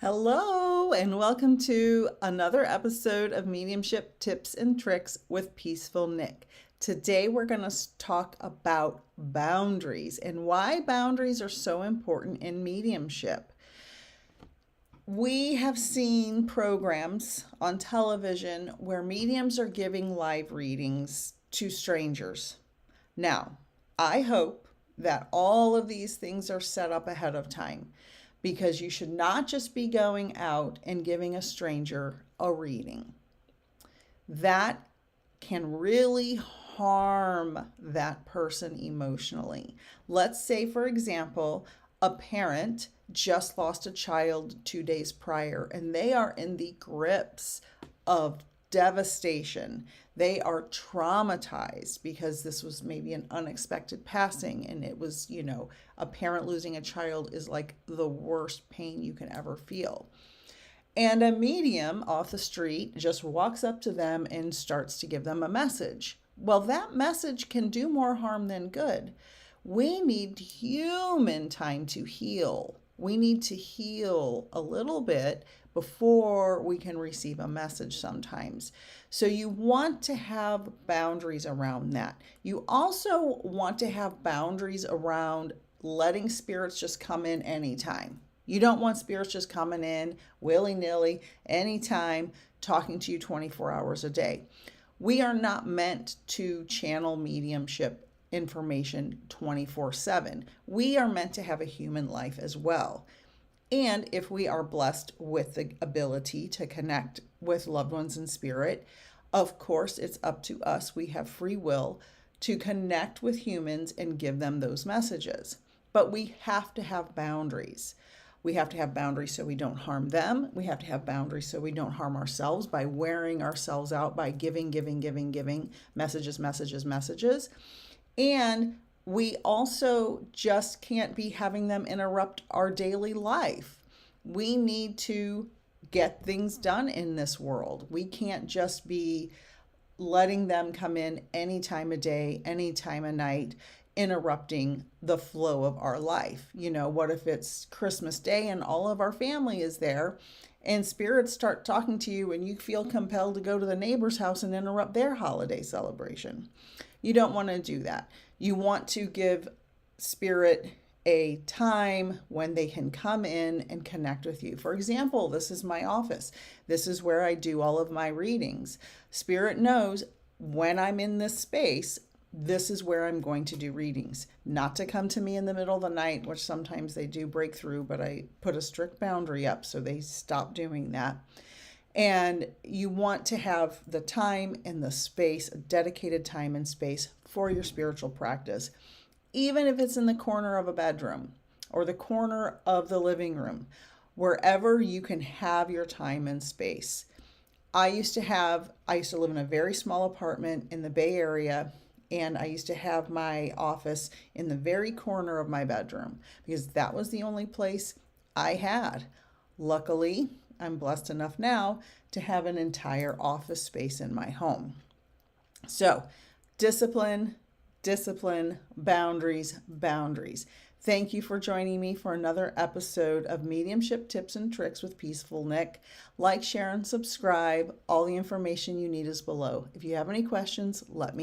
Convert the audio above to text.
Hello, and welcome to another episode of Mediumship Tips and Tricks with Peaceful Nick. Today, we're going to talk about boundaries and why boundaries are so important in mediumship. We have seen programs on television where mediums are giving live readings to strangers. Now, I hope that all of these things are set up ahead of time, because you should not just be going out and giving a stranger a reading. That can really harm that person emotionally. Let's say, for example, a parent just lost a child 2 days prior and they are in the grips of devastation. They are traumatized because this was maybe an unexpected passing, and it was, a parent losing a child is like the worst pain you can ever feel. And a medium off the street just walks up to them and starts to give them a message. Well, that message can do more harm than good. We need human time to heal. We need to heal a little bit before we can receive a message sometimes. So you want to have boundaries around that. You also want to have boundaries around letting spirits just come in anytime. You don't want spirits just coming in willy-nilly anytime, talking to you 24 hours a day. We are not meant to channel mediumship information 24/7. We are meant to have a human life as well. And if we are blessed with the ability to connect with loved ones in spirit, of course, it's up to us. We have free will to connect with humans and give them those messages. But we have to have boundaries. We have to have boundaries so we don't harm them. We have to have boundaries so we don't harm ourselves by wearing ourselves out by giving messages. And we also just can't be having them interrupt our daily life. We need to get things done in this world. We can't just be letting them come in any time of day, any time of night, interrupting the flow of our life. What if it's Christmas Day and all of our family is there and spirits start talking to you and you feel compelled to go to the neighbor's house and interrupt their holiday celebration? You don't want to do that. You want to give spirit a time when they can come in and connect with you. For example, this is my office. This is where I do all of my readings. Spirit knows when I'm in this space, this is where I'm going to do readings. Not to come to me in the middle of the night, which sometimes they do break through, but I put a strict boundary up so they stop doing that. And you want to have the time and the space, dedicated time and space for your spiritual practice, even if it's in the corner of a bedroom or the corner of the living room, wherever you can have your time and space. I used to live in a very small apartment in the Bay Area, and I used to have my office in the very corner of my bedroom because that was the only place I had. Luckily, I'm blessed enough now to have an entire office space in my home. So, discipline, boundaries. Thank you for joining me for another episode of Mediumship Tips and Tricks with Peaceful Nick. Like, share, and subscribe. All the information you need is below. If you have any questions, let me